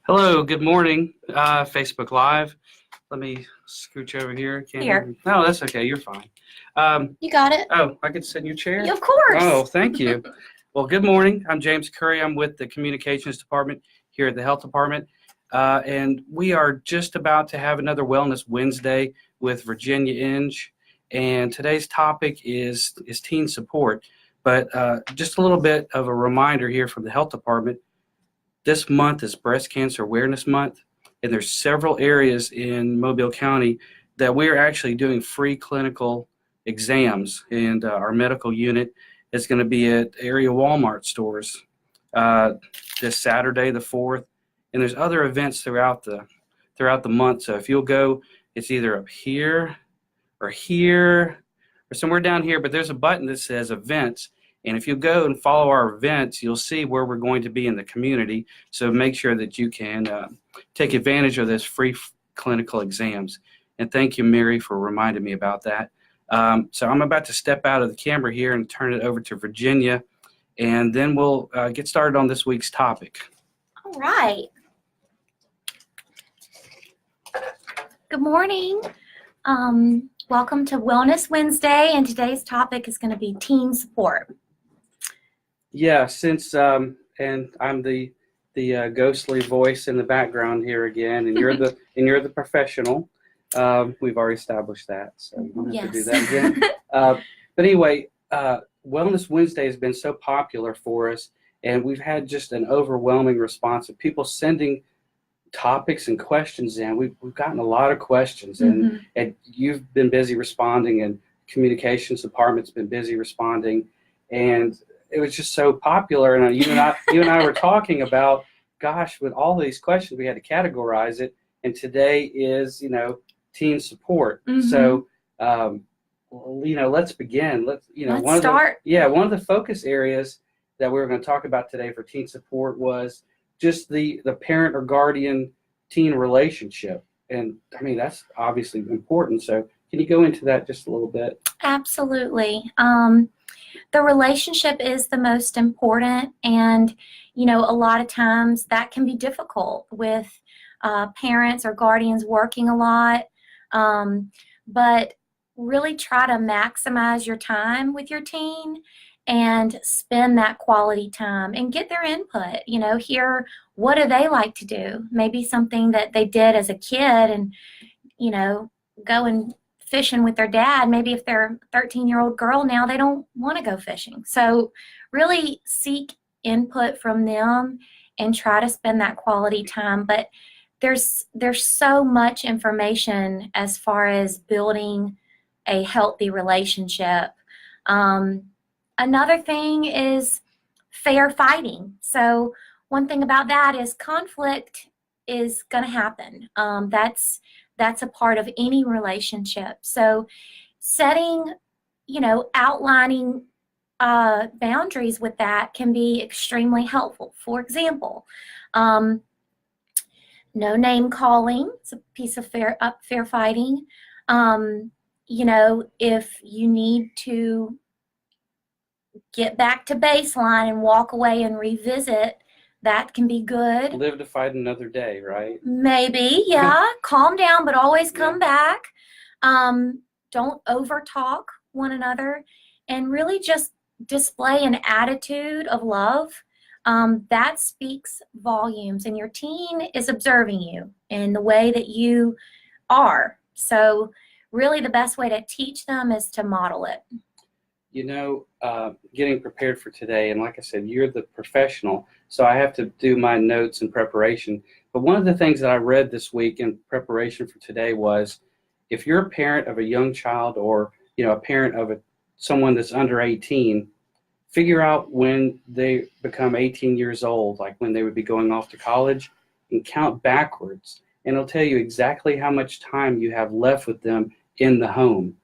Hello, good morning, Facebook Live. Let me scooch over here. Here. No, that's okay. You're fine. You got it? Oh, I could sit in your chair? Of course. Oh, thank you. Well, good morning. I'm James Curry. I'm with the Communications Department here at the Health Department. And we are just about to have another Wellness Wednesday with Virginia Inge. And today's topic is teen support. But just a little bit of a reminder here from the Health Department. This month is Breast Cancer Awareness Month, and there's several areas in Mobile County that we're actually doing free clinical exams, and our medical unit is going to be at area Walmart stores this Saturday, the 4th, and there's other events throughout the month. So if you'll go, it's either up here or somewhere down here, but there's a button that says events. And if you go and follow our events, you'll see where we're going to be in the community. So make sure that you can take advantage of this free clinical exams. And thank you, Mary, for reminding me about that. So I'm about to step out of the camera here and turn it over to Virginia, and then we'll get started on this week's topic. All right. Good morning. Welcome to Wellness Wednesday, and today's topic is going to be teen support. Yeah, since and I'm the ghostly voice in the background here again, and you're the professional. We've already established that, so you don't have to do that again. But anyway, Wellness Wednesday has been so popular for us, and we've had just an overwhelming response of people sending topics and questions in. We've gotten a lot of questions, and you've been busy responding, and communications department's been busy responding, and it was just so popular. And you and I were talking about, gosh, with all these questions, we had to categorize it. And today is, teen support. So, let's begin. Let's start. One of the focus areas that we were going to talk about today for teen support was just the parent or guardian teen relationship. And I mean, that's obviously important. So can you go into that just a little bit? Absolutely. The relationship is the most important, and a lot of times that can be difficult with parents or guardians working a lot, but really try to maximize your time with your teen and spend that quality time and get their input. Hear what do they like to do, maybe something that they did as a kid, and go and fishing with their dad. Maybe if they're a 13-year-old girl now, they don't want to go fishing. So really seek input from them and try to spend that quality time. But there's so much information as far as building a healthy relationship. Another thing is fair fighting. So one thing about that is conflict is going to happen. That's a part of any relationship. So setting, outlining boundaries with that can be extremely helpful. For example, no name calling. It's a piece of fair fighting. If you need to get back to baseline and walk away and revisit, that can be good. Live to fight another day, right? Maybe, yeah. Calm down, but always come back. Don't overtalk one another, and really just display an attitude of love. That speaks volumes, and your teen is observing you in the way that you are. So really the best way to teach them is to model it. Getting prepared for today, and like I said, you're the professional, so I have to do my notes in preparation. But one of the things that I read this week in preparation for today was, if you're a parent of a young child, or a parent of someone that's under 18, figure out when they become 18 years old, like when they would be going off to college, and count backwards, and it'll tell you exactly how much time you have left with them in the home.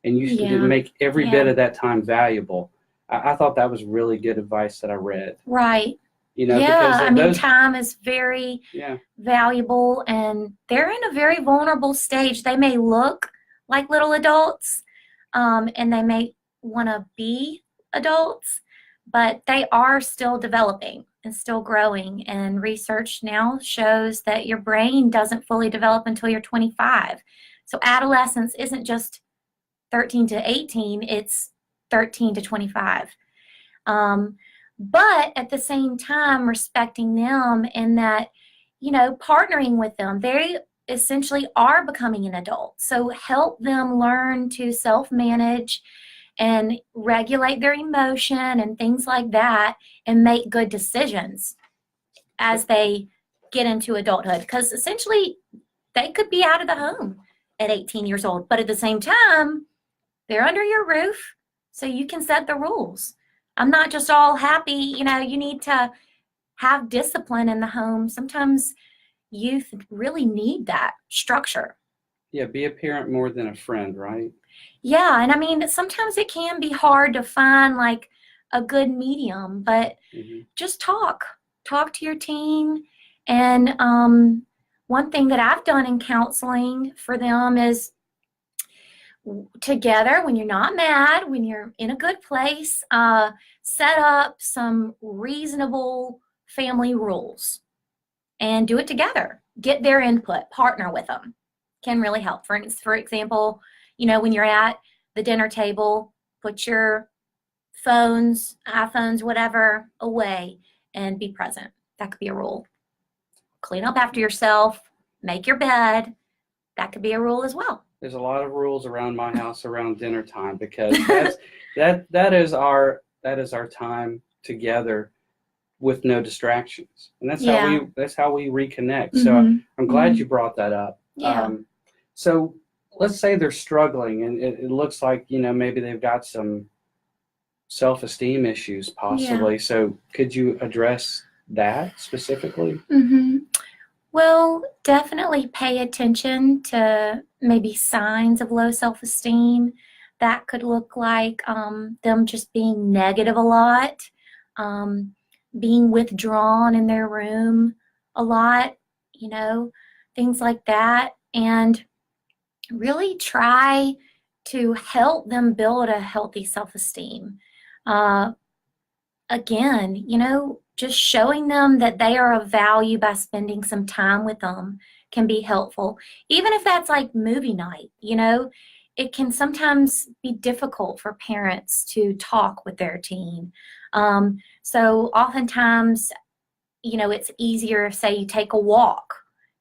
And you should make every bit of that time valuable. I thought that was really good advice that I read. Right. Because time is very valuable, and they're in a very vulnerable stage. They may look like little adults, and they may want to be adults, but they are still developing. and still growing. And research now shows that your brain doesn't fully develop until you're 25. So adolescence isn't just 13 to 18, it's 13 to 25. But at the same time, respecting them and that, partnering with them. They essentially are becoming an adult. So help them learn to self-manage and regulate their emotion and things like that and make good decisions as they get into adulthood. Because essentially, they could be out of the home at 18 years old. But at the same time, they're under your roof, so you can set the rules. I'm not just all happy, you need to have discipline in the home. Sometimes youth really need that structure. Yeah, be a parent more than a friend, right? Yeah, and I mean, sometimes it can be hard to find like a good medium, but just talk to your teen. And one thing that I've done in counseling for them is together, when you're not mad, when you're in a good place, set up some reasonable family rules and do it together. Get their input, partner with them. Can really help. For example, when you're at the dinner table, put your phones, iPhones, whatever, away and be present. That could be a rule. Clean up after yourself, make your bed. That could be a rule as well. There's a lot of rules around my house around dinner time because that is our time together with no distractions, and that's how we reconnect. So I'm glad you brought that up. Yeah. So let's say they're struggling, and it looks like maybe they've got some self-esteem issues possibly. So could you address that specifically? Well, definitely pay attention to maybe signs of low self-esteem. That could look like them just being negative a lot, being withdrawn in their room a lot, things like that. And really try to help them build a healthy self-esteem. Again, just showing them that they are of value by spending some time with them can be helpful. Even if that's like movie night, it can sometimes be difficult for parents to talk with their teen. So oftentimes, it's easier if, say, you take a walk,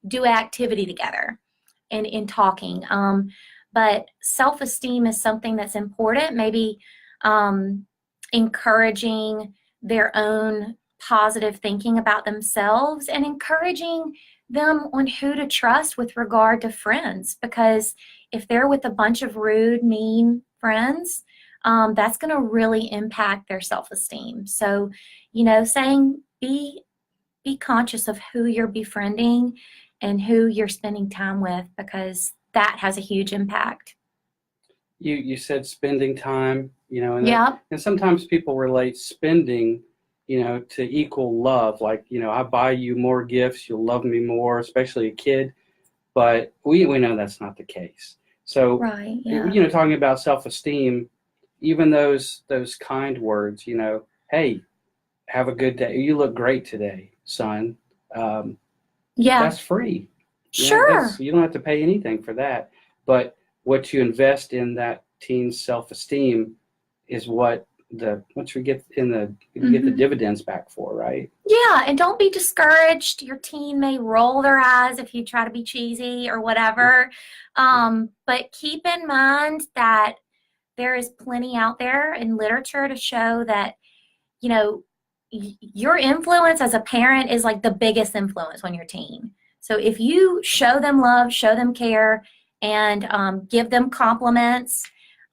do activity together and in talking. But self-esteem is something that's important, maybe encouraging their own positive thinking about themselves and encouraging them on who to trust with regard to friends. Because if they're with a bunch of rude, mean friends, that's going to really impact their self-esteem. So, saying be conscious of who you're befriending and who you're spending time with, because that has a huge impact. You said spending time, Yeah. and sometimes people relate spending, to equal love. Like, I buy you more gifts, you'll love me more, especially a kid. But we know that's not the case. So, right, yeah. Talking about self-esteem, even those kind words, hey, have a good day. You look great today, son. That's free. Sure. You don't have to pay anything for that. But what you invest in that teen's self-esteem is what once you get the dividends back for, right? Yeah, and don't be discouraged. Your teen may roll their eyes if you try to be cheesy or whatever. But keep in mind that there is plenty out there in literature to show that, your influence as a parent is like the biggest influence on your teen. So if you show them love, show them care, and give them compliments,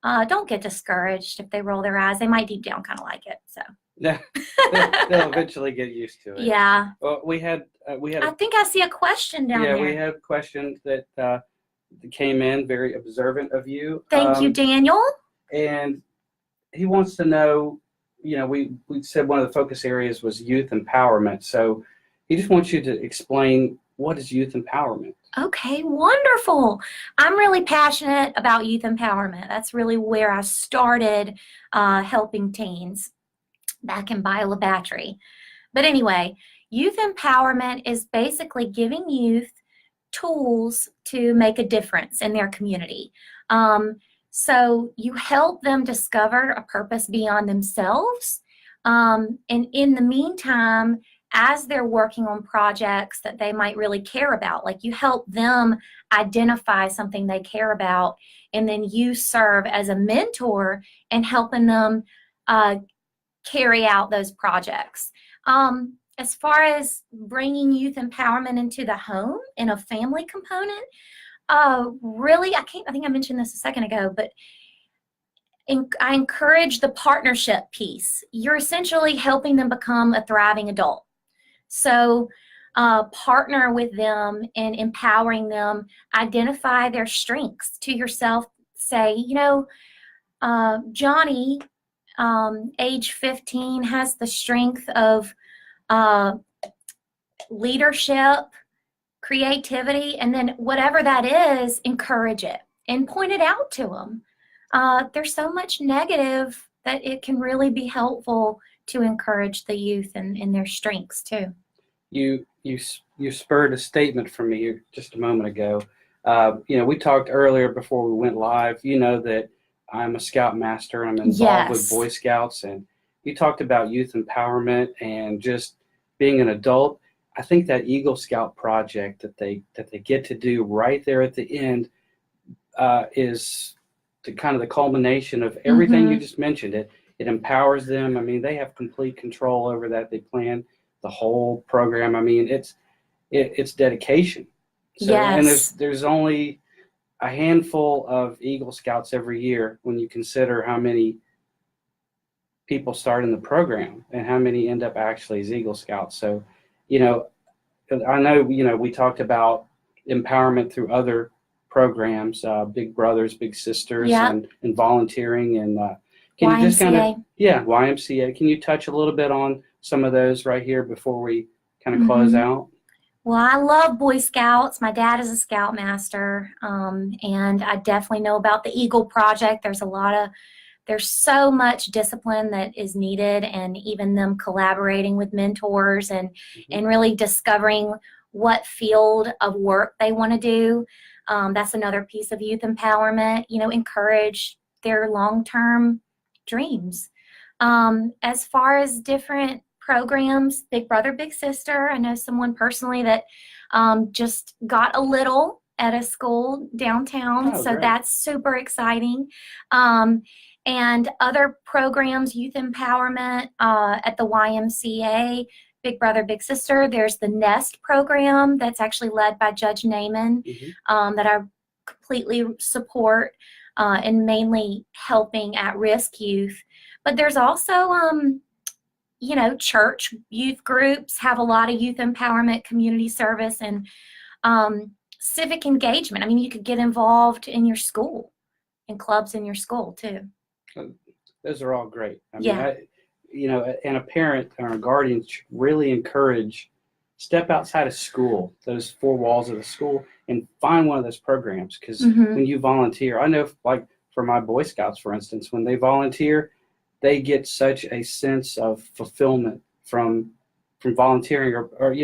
don't get discouraged if they roll their eyes. They might deep down kind of like it. So they'll eventually get used to it. Yeah. Well, we had. I think I see a question down there. Yeah, we have questions that came in, very observant of you. Thank you, Daniel. And he wants to know. We said one of the focus areas was youth empowerment. So he just wants you to explain, what is youth empowerment? Okay, wonderful. I'm really passionate about youth empowerment. That's really where I started helping teens back in Biola Battery. But anyway, youth empowerment is basically giving youth tools to make a difference in their community. So you help them discover a purpose beyond themselves. And in the meantime, as they're working on projects that they might really care about, like you help them identify something they care about, and then you serve as a mentor in helping them carry out those projects. As far as bringing youth empowerment into the home in a family component, really, I think I mentioned this a second ago, but I encourage the partnership piece. You're essentially helping them become a thriving adult. So partner with them in empowering them, identify their strengths to yourself. Say, Johnny, age 15, has the strength of leadership, creativity, and then whatever that is, encourage it and point it out to them. There's so much negative that it can really be helpful to encourage the youth and their strengths too. You spurred a statement from me here just a moment ago. We talked earlier before we went live, that I'm a Scout Master. I'm involved with Boy Scouts, and you talked about youth empowerment and just being an adult. I think that Eagle Scout project that they get to do right there at the end is the kind of the culmination of everything you just mentioned. It empowers them. I mean, they have complete control over that. They plan the whole program. I mean, it's dedication. So, and there's only a handful of Eagle Scouts every year when you consider how many people start in the program and how many end up actually as Eagle Scouts. So, I know, we talked about empowerment through other programs, Big Brothers, Big Sisters, and volunteering. And can YMCA. you just kind of, YMCA. Can you touch a little bit on some of those right here before we kind of close out? Well, I love Boy Scouts. My dad is a Scoutmaster, and I definitely know about the Eagle Project. There's so much discipline that is needed, and even them collaborating with mentors and really discovering what field of work they want to do. That's another piece of youth empowerment, encourage their long-term dreams. As far as different programs, Big Brother, Big Sister, I know someone personally that just got a little at a school downtown, so great. That's super exciting. And other programs, youth empowerment at the YMCA, Big Brother, Big Sister. There's the NEST program that's actually led by Judge Naaman that I completely support and mainly helping at-risk youth. But there's also, church youth groups have a lot of youth empowerment, community service, and civic engagement. I mean, you could get involved in your school, in clubs in your school too. Those are all great. I mean, and a parent or a guardian should really encourage, step outside of school, those four walls of the school, and find one of those programs. Because when you volunteer, I know, like for my Boy Scouts, for instance, when they volunteer, they get such a sense of fulfillment from volunteering, or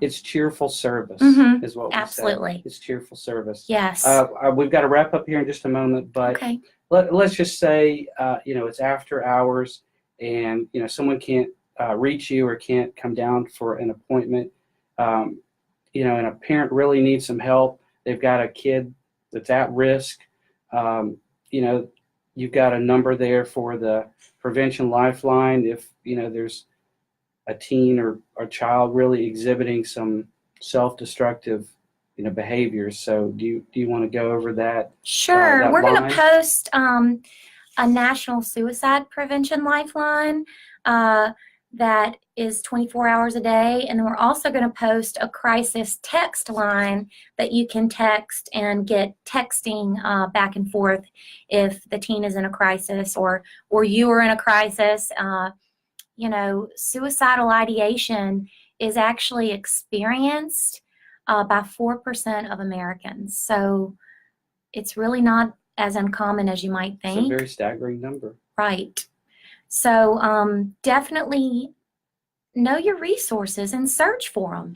it's cheerful service is what we Absolutely say. It's cheerful service. Yes. We've got to wrap up here in just a moment, but let's just say it's after hours, and someone can't reach you or can't come down for an appointment, and a parent really needs some help. They've got a kid that's at risk. You've got a number there for the Prevention Lifeline if there's a teen or a child really exhibiting some self-destructive behaviors. So do you want to go over that? Sure. That We're going line? to post a National Suicide Prevention Lifeline that is 24 hours a day, and then we're also going to post a crisis text line that you can text and get texting back and forth if the teen is in a crisis or you are in a crisis. Suicidal ideation is actually experienced by 4% of Americans. So it's really not as uncommon as you might think. It's a very staggering number. Right. So definitely know your resources and search for them,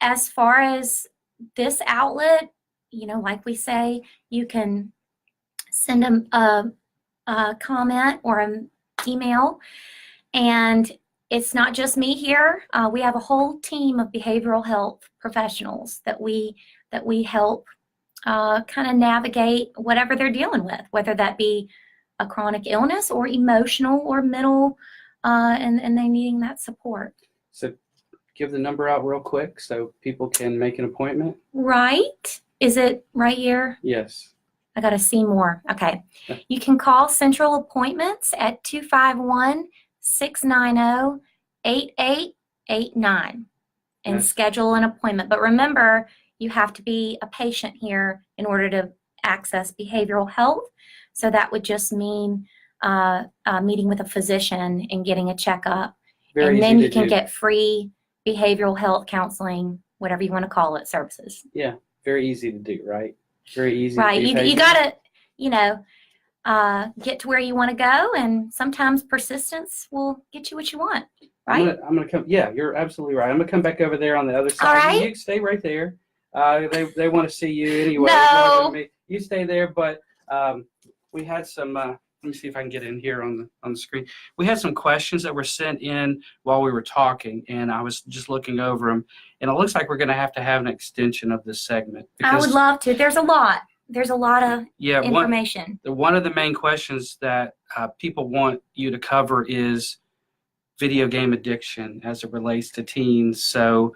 As far as this outlet, like we say, you can send them a comment or an email. And it's not just me here. We have a whole team of behavioral health professionals that we help kind of navigate whatever they're dealing with, whether that be a chronic illness or emotional or mental, and they needing that support. So give the number out real quick so people can make an appointment. Right. Is it right here? Yes. I got to see more. Okay. You can call Central Appointments at 251-690-8889 and schedule an appointment. But remember, you have to be a patient here in order to access behavioral health. So that would just mean meeting with a physician and getting a checkup. And then you can get free behavioral health counseling, whatever you want to call it, services. Yeah, very easy to do, right? Very easy. Right. You got to, get to where you want to go, and sometimes persistence will get you what you want. Right. I'm gonna come. Yeah, you're absolutely right. I'm gonna come back over there on the other side. All right. You stay right there. They want to see you anyway. No. You stay there, but we had some. Let me see if I can get in here on the screen. We had some questions that were sent in while we were talking, and I was just looking over them. And it looks like we're going to have an extension of this segment. I would love to. There's a lot. There's a lot of information. One of the main questions that people want you to cover is video game addiction as it relates to teens. So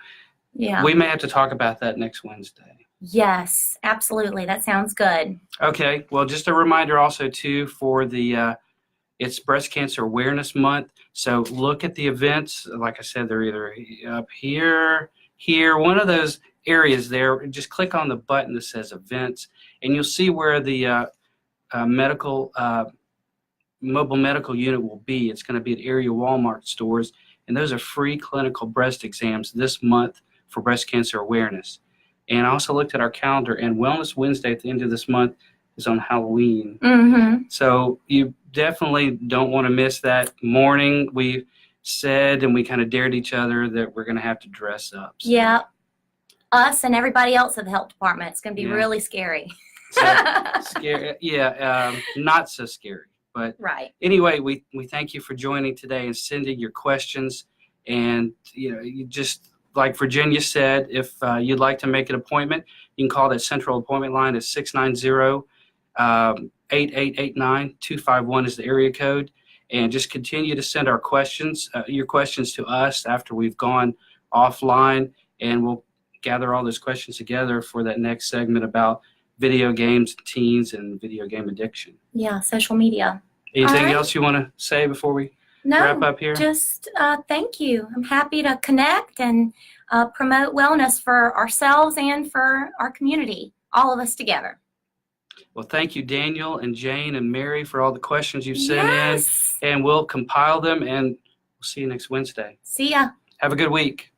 we may have to talk about that next Wednesday. Yes, absolutely. That sounds good. Okay. Well, just a reminder also, too, for it's Breast Cancer Awareness Month. So look at the events. Like I said, they're either up here, one of those areas there. Just click on the button that says events, and you'll see where the mobile medical unit will be. It's going to be at area Walmart stores, and those are free clinical breast exams this month for breast cancer awareness. And I also looked at our calendar, and Wellness Wednesday at the end of this month is on Halloween. Mm-hmm. So you definitely don't want to miss that morning. We said, and we kind of dared each other that we're going to have to dress up. So. Yeah. Us and everybody else at the health department. It's going to be really scary. So, scary. Yeah, not so scary. But right. Anyway, we thank you for joining today and sending your questions. And, you just... like Virginia said, if you'd like to make an appointment, you can call that central appointment line at 690-8889. 251 is the area code. And just continue to send your questions to us after we've gone offline. And we'll gather all those questions together for that next segment about video games, teens, and video game addiction. Yeah, social media. Anything else you want to say before we wrap up here? Just thank you. I'm happy to connect and promote wellness for ourselves and for our community, all of us together. Well, thank you, Daniel and Jane and Mary, for all the questions you've sent in, and we'll compile them, and we'll see you next Wednesday. See ya. Have a good week.